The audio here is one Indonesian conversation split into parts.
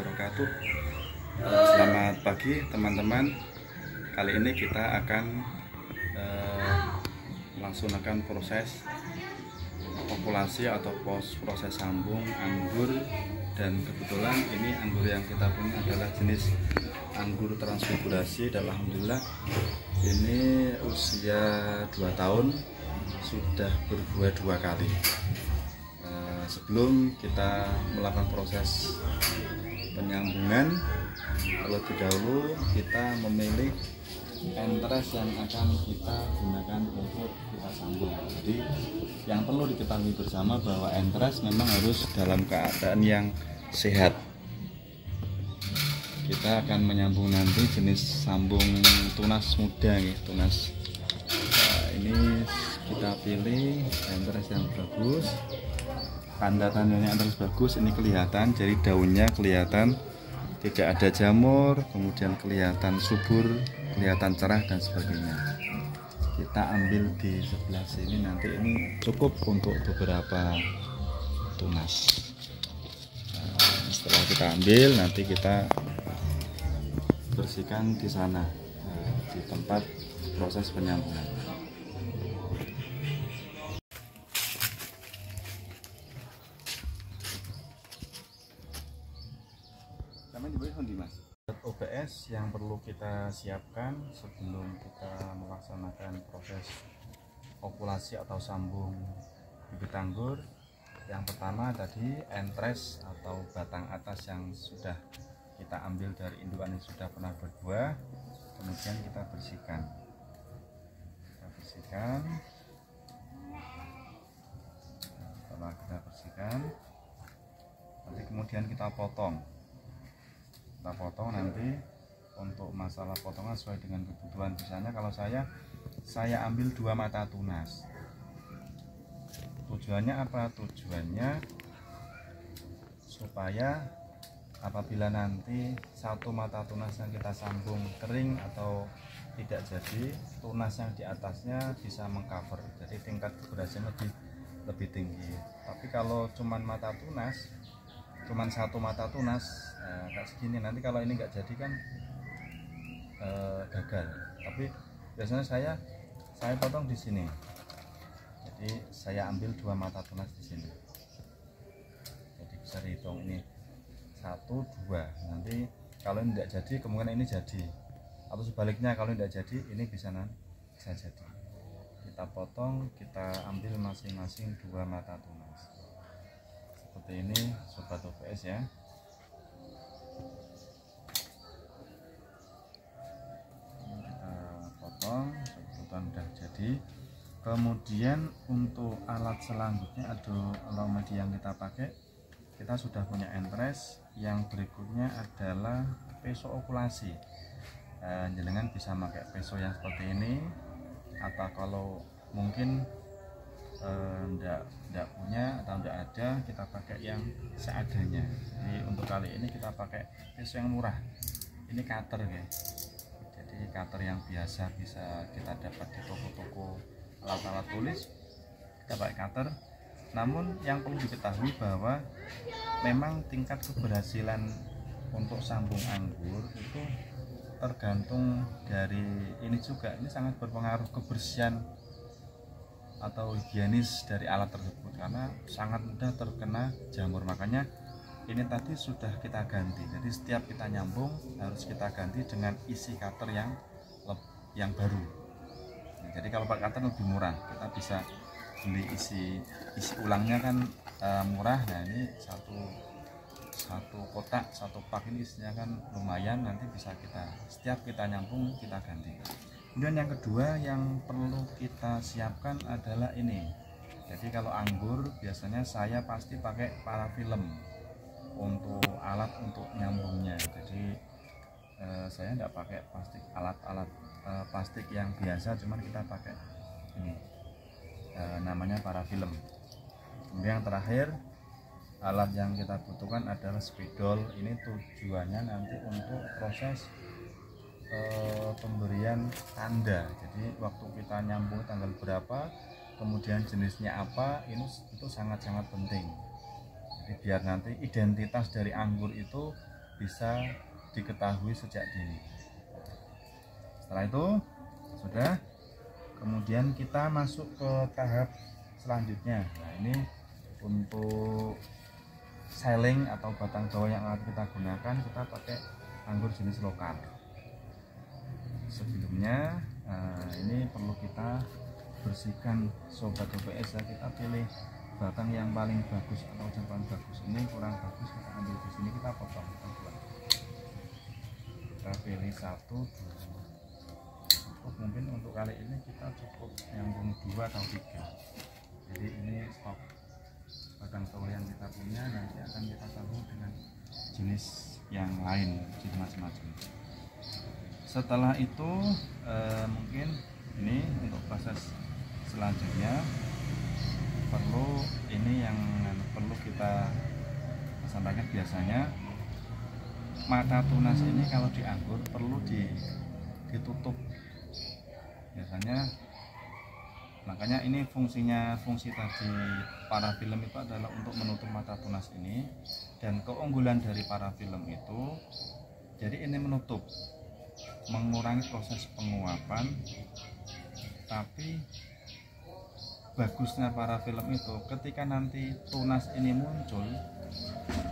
wabarakatuh. Selamat pagi teman-teman. Kali ini kita akan melaksanakan proses populasi atau proses sambung anggur, dan kebetulan ini anggur yang kita punya adalah jenis anggur transfigurasi, dan alhamdulillah ini usia 2 tahun sudah berbuah 2 kali. Sebelum kita melakukan proses penyambungan, terlebih dahulu kita memilih entres yang akan kita gunakan untuk kita sambung. Jadi yang perlu diketahui bersama bahwa entres memang harus dalam keadaan yang sehat. Kita akan menyambung nanti jenis sambung tunas muda ya, tunas. Ini kita pilih entres yang bagus. Tanda-tandanya entres bagus ini kelihatan, jadi daunnya kelihatan tidak ada jamur, kemudian kelihatan subur, kelihatan cerah dan sebagainya. Kita ambil di sebelah sini, nanti ini cukup untuk beberapa tunas. Setelah kita ambil, nanti kita bersihkan di sana, di tempat proses penyambungan. OBS yang perlu kita siapkan sebelum kita melaksanakan proses populasi atau sambung bibit anggur. Yang pertama tadi entres atau batang atas yang sudah kita ambil dari indukan yang sudah pernah berbuah, kemudian kita bersihkan. Setelah kita bersihkan, nanti kemudian kita potong. Nanti untuk masalah potongan sesuai dengan kebutuhan. Misalnya kalau saya ambil 2 mata tunas. Tujuannya apa? Tujuannya supaya apabila nanti satu mata tunas yang kita sambung kering atau tidak jadi, tunas yang di atasnya bisa mengcover, jadi tingkat keberhasilan lebih tinggi. Tapi kalau cuman satu mata tunas kayak segini, nanti kalau ini nggak jadi kan gagal. Tapi biasanya saya potong di sini, jadi saya ambil 2 mata tunas di sini, jadi bisa dihitung ini 1, 2. Nanti kalau ini tidak jadi, kemungkinan ini jadi, atau sebaliknya kalau tidak jadi ini bisa jadi. Kita potong, kita ambil masing-masing 2 mata tunas seperti ini sobat OBS ya. Kita potong, kebetulan sudah jadi. Kemudian untuk alat selanjutnya, alat media yang kita pakai, kita sudah punya entres. Yang berikutnya adalah peso okulasi. Jenengan bisa pakai peso yang seperti ini, atau kalau mungkin tidak punya atau tidak ada, kita pakai yang seadanya. Jadi untuk kali ini kita pakai peso yang murah. Ini cutter ya, jadi cutter yang biasa bisa kita dapat di toko-toko alat-alat tulis. Kita pakai cutter. Namun yang perlu diketahui bahwa memang tingkat keberhasilan untuk sambung anggur itu tergantung dari ini juga. Ini sangat berpengaruh kebersihan atau higienis dari alat tersebut, karena sangat mudah terkena jamur. Makanya ini tadi sudah kita ganti, jadi setiap kita nyambung harus kita ganti dengan isi cutter yang baru. Jadi kalau pakai cutter lebih murah, kita bisa beli isi ulangnya kan murah. Nah ini satu kotak, 1 pak ini isinya kan lumayan, nanti bisa setiap kita nyambung kita ganti. Kemudian yang kedua yang perlu kita siapkan adalah ini. Jadi kalau anggur biasanya saya pasti pakai parafilm untuk alat untuk nyambungnya. Jadi saya tidak pakai alat plastik yang biasa, cuman kita pakai ini, namanya parafilm. Kemudian yang terakhir, alat yang kita butuhkan adalah spidol. Ini tujuannya nanti untuk proses pemberian tanda. Jadi waktu kita nyambung tanggal berapa, kemudian jenisnya apa, itu sangat-sangat penting. Jadi biar nanti identitas dari anggur itu bisa diketahui sejak dini. Setelah itu sudah, kemudian kita masuk ke tahap selanjutnya. Nah, ini untuk saling atau batang bawah yang akan kita gunakan, kita pakai anggur jenis lokal. Sebelumnya ini perlu kita bersihkan sobat OBS ya. Kita pilih batang yang paling bagus atau cabang bagus. Ini kurang bagus, kita ambil di sini, kita potong, kita buang. Kita pilih 1, 2. Mungkin untuk kali ini kita cukup nyambung 2 atau 3. Jadi ini stok batang bawah yang kita punya, nanti akan kita sambung dengan jenis yang lain, jenis macam-macam. Setelah itu mungkin ini untuk proses selanjutnya perlu ini yang perlu kita sampaikan. Biasanya mata tunas ini kalau di anggur perlu ditutup biasanya. Makanya ini fungsi tadi parafilm itu adalah untuk menutup mata tunas ini. Dan keunggulan dari parafilm itu, jadi ini menutup, mengurangi proses penguapan. Tapi bagusnya parafilm itu, ketika nanti tunas ini muncul,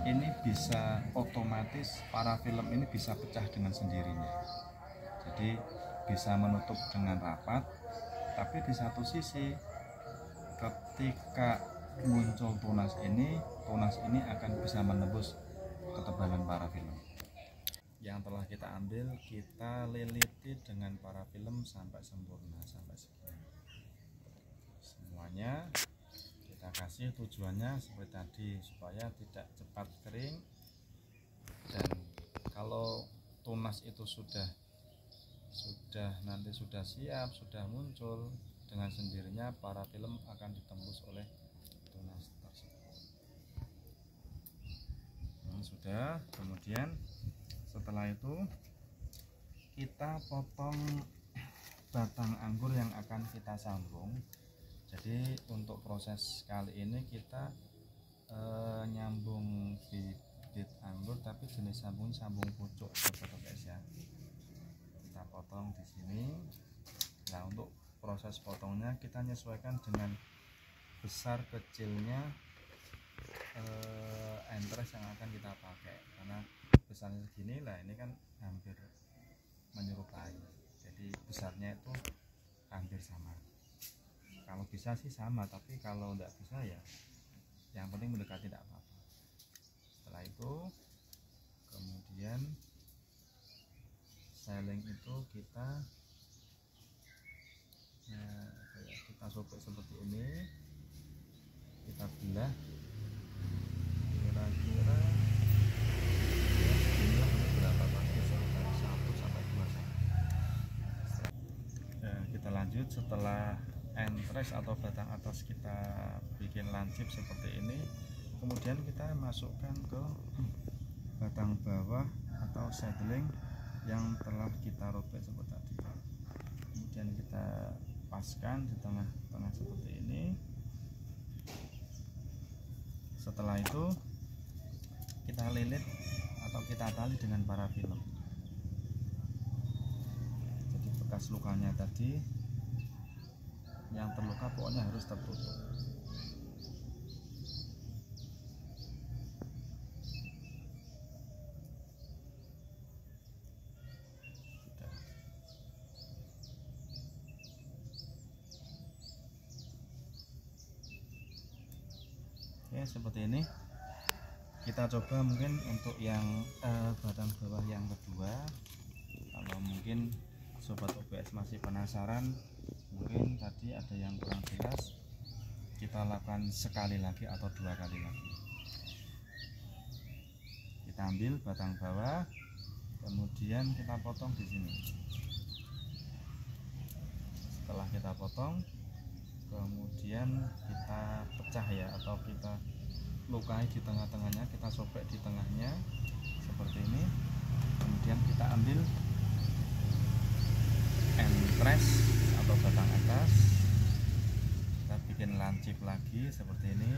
ini bisa otomatis parafilm ini bisa pecah dengan sendirinya. Jadi bisa menutup dengan rapat. Tapi di satu sisi, ketika muncul tunas ini akan bisa menembus ketebalan parafilm. Yang telah kita ambil, kita liliti dengan parafilm sampai sempurna, sampai segini. Semuanya kita kasih, tujuannya seperti tadi, supaya tidak cepat kering. Dan kalau tunas itu sudah siap, sudah muncul, dengan sendirinya parafilm akan ditembus oleh tunas tersebut. Sudah, kemudian setelah itu kita potong batang anggur yang akan kita sambung. Jadi untuk proses kali ini kita nyambung bibit anggur, tapi jenis sambung pucuk guys ya. Kita potong di sini. Nah, untuk proses potongnya kita menyesuaikan dengan besar kecilnya entres yang akan kita pakai. Karena besarnya segini lah, ini kan hampir menyerupai. Jadi besarnya itu hampir sama. Kalau bisa sih sama, tapi kalau tidak bisa ya yang penting mendekati, tidak apa-apa. Setelah itu kemudian saling itu kita sobek seperti ini, kita belah kira-kira ya, berapa pasti sekitar 1 sampai 2 cm. Kita lanjut. Setelah entres atau batang atas kita bikin lancip seperti ini, kemudian kita masukkan ke batang bawah atau seedling yang telah kita robek seperti tadi. Kemudian kita paskan di tengah-tengah seperti ini. Setelah itu kita lilit atau kita tali dengan parafilm. Jadi bekas lukanya tadi, yang terluka pokoknya harus tertutup. Oke, seperti ini. Kita coba mungkin untuk yang batang bawah yang kedua. Kalau mungkin sobat OBS masih penasaran, mungkin tadi ada yang kurang jelas, kita lakukan sekali lagi atau 2 kali lagi. Kita ambil batang bawah, kemudian kita potong di sini. Setelah kita potong, kemudian kita pecah ya, atau kita lukai di tengah-tengahnya, kita sobek di tengahnya seperti ini. Kemudian kita ambil entres atau batang atas, kita bikin lancip lagi seperti ini.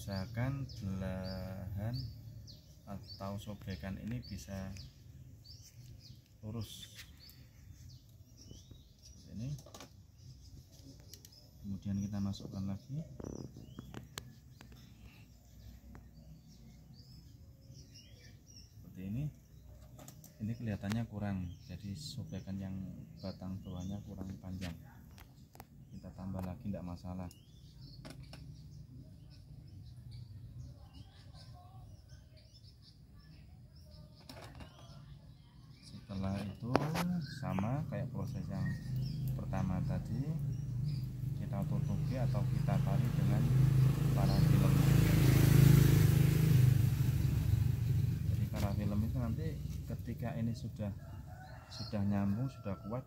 usahakan belahan atau sobekan ini bisa lurus seperti ini. Kemudian kita masukkan lagi. Seperti ini. Ini kelihatannya kurang, jadi sobekan yang batang bawahnya kurang panjang. Kita tambah lagi, tidak masalah. Setelah itu sama kayak proses yang pertama tadi, kita tutupi atau kita tarik dengan parafilm. Jadi parafilm itu nanti ketika ini sudah nyambung, sudah kuat,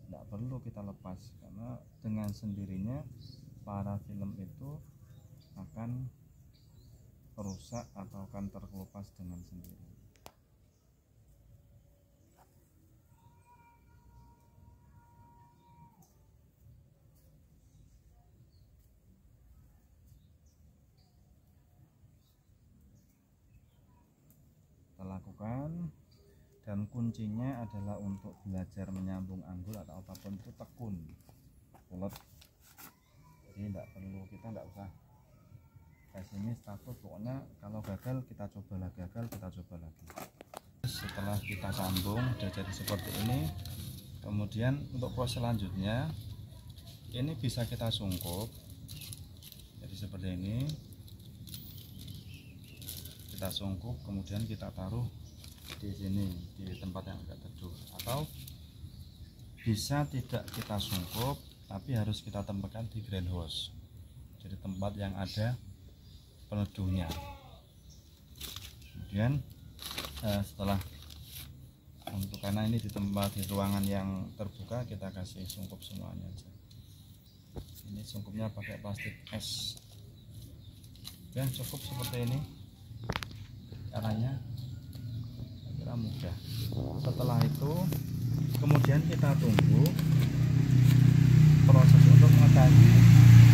tidak perlu kita lepas, karena dengan sendirinya parafilm itu akan rusak atau akan terkelupas dengan sendiri. Lakukan, dan kuncinya adalah untuk belajar menyambung anggul atau apapun itu tekun, ulet. Jadi tidak perlu, kita tidak usah pesimis takut, pokoknya kalau gagal kita coba lagi, Setelah kita sambung udah jadi seperti ini. Kemudian untuk proses selanjutnya ini bisa kita sungkup, jadi seperti ini. Kita sungkup, kemudian kita taruh di sini, di tempat yang agak teduh, atau bisa tidak kita sungkup tapi harus kita tempatkan di greenhouse, jadi tempat yang ada peneduhnya. Kemudian setelah karena ini di tempat, di ruangan yang terbuka, kita kasih sungkup semuanya aja. Ini sungkupnya pakai plastik es, dan cukup seperti ini. Caranya kira mudah. Setelah itu kemudian kita tunggu proses untuk mengetahui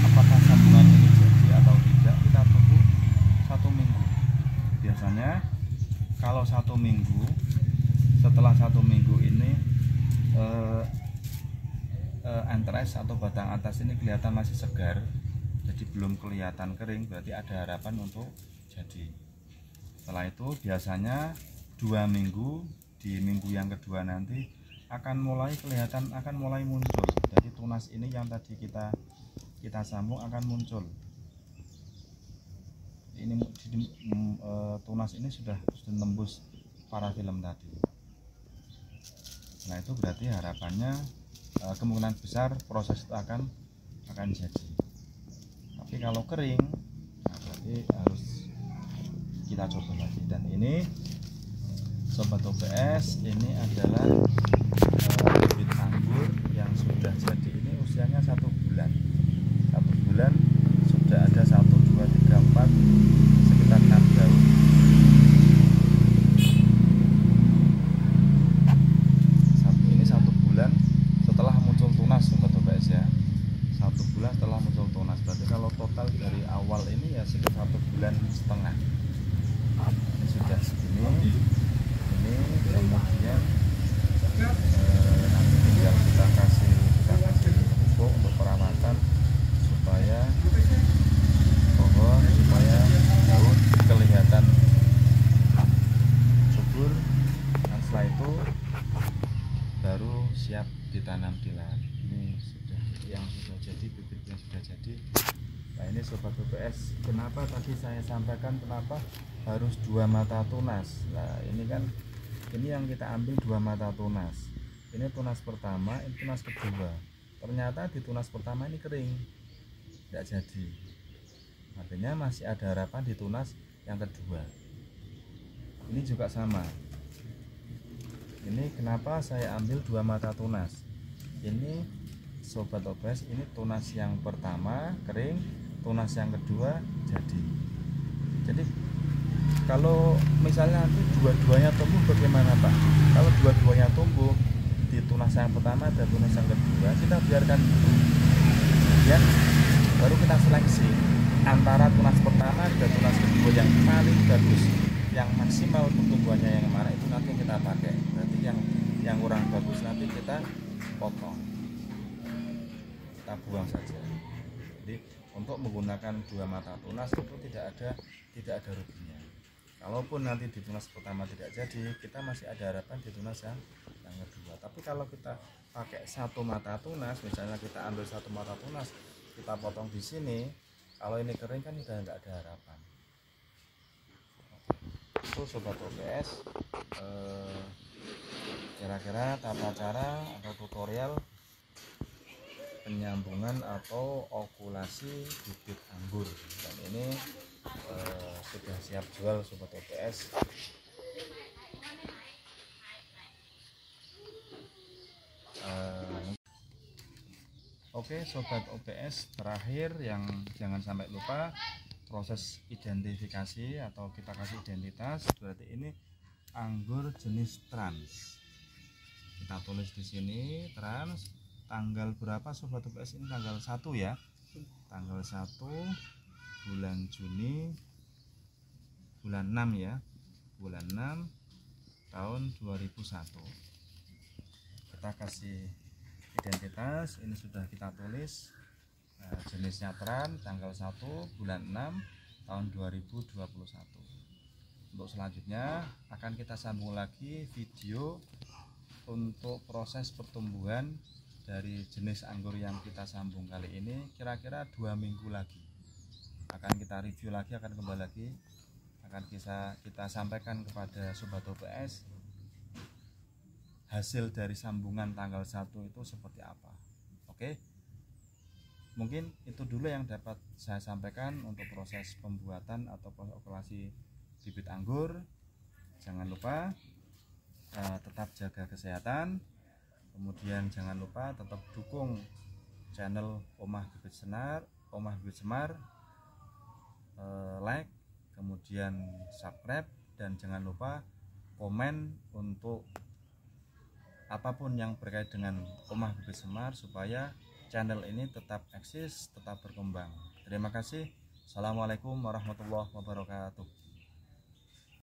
apakah sambungan ini jadi atau tidak. Kita tunggu 1 minggu. Biasanya kalau 1 minggu, setelah 1 minggu ini antres atau batang atas ini kelihatan masih segar, jadi belum kelihatan kering, berarti ada harapan untuk jadi. Setelah itu biasanya 2 minggu, di minggu yang kedua nanti akan mulai kelihatan, akan mulai muncul. Jadi tunas ini yang tadi kita sambung akan muncul. Ini tunas ini sudah tembus parafilm tadi. Nah itu berarti harapannya kemungkinan besar proses itu akan jadi. Tapi kalau kering, nah berarti harus kita coba lagi. Dan ini sobat OBS, ini adalah bibit anggur yang sudah jadi. Ini usianya 1 bulan. 1 bulan sudah ada 1, 2, 3, 4, sekitar 6 daun. Ini 1 bulan setelah muncul tunas, sobat OBS ya. 1 bulan setelah muncul tunas. Berarti kalau total dari awal ini ya sekitar 1,5 bulan. Ini sudah segini. Ini kemudian nanti tinggal kita kasih pupuk untuk perawatan supaya pohon, supaya daun kelihatan subur. Dan setelah itu baru siap ditanam di lahan. Ini sudah jadi, bibitnya sudah jadi. Nah ini sobat OBS, kenapa tadi saya sampaikan kenapa harus 2 mata tunas. Nah ini kan, ini yang kita ambil 2 mata tunas. Ini tunas pertama, ini tunas kedua. Ternyata di tunas pertama ini kering, tidak jadi. Artinya masih ada harapan di tunas yang kedua. Ini juga sama. Ini kenapa saya ambil 2 mata tunas. Ini sobat OBS, ini tunas yang pertama kering, tunas yang kedua jadi. Jadi kalau misalnya nanti dua-duanya tumbuh bagaimana Pak? Kalau dua-duanya tumbuh di tunas yang pertama dan tunas yang kedua, kita biarkan dulu. Kemudian baru kita seleksi. antara tunas pertama dan tunas kedua yang paling bagus, yang maksimal pertumbuhannya yang mana itu nanti kita pakai. Berarti yang kurang bagus nanti kita potong, kita buang saja. Jadi untuk menggunakan dua mata tunas itu tidak ada ruginya. Kalaupun nanti di tunas pertama tidak jadi, kita masih ada harapan di tunas yang kedua. Tapi kalau kita pakai satu mata tunas, misalnya kita ambil satu mata tunas, kita potong di sini, kalau ini kering kan udah nggak ada harapan. Itu sobat OPS, kira-kira tata cara atau tutorial penyambungan atau okulasi bibit anggur, dan ini sudah siap jual sobat OPS. Oke sobat OPS, terakhir yang jangan sampai lupa proses identifikasi atau kita kasih identitas. Berarti ini anggur jenis trans. Kita tulis di sini trans, tanggal berapa sobat OPS, ini tanggal 1 ya. Tanggal 1 bulan Juni, bulan 6 ya. Bulan 6 tahun 2001. Kita kasih identitas, ini sudah kita tulis, jenisnya trans, tanggal 1 bulan 6 tahun 2021. Untuk selanjutnya akan kita sambung lagi video untuk proses pertumbuhan dari jenis anggur yang kita sambung kali ini. Kira-kira 2 minggu lagi akan kita review lagi, akan kembali lagi, akan kita sampaikan kepada sobat OPS hasil dari sambungan tanggal 1 itu seperti apa. Oke, mungkin itu dulu yang dapat saya sampaikan untuk proses pembuatan atau okulasi bibit anggur. Jangan lupa tetap jaga kesehatan, kemudian jangan lupa tetap dukung channel Omah Bibit Semar, like, kemudian subscribe, dan jangan lupa komen untuk apapun yang berkait dengan Omah Bibit Semar supaya channel ini tetap eksis, tetap berkembang. Terima kasih. Assalamualaikum warahmatullahi wabarakatuh.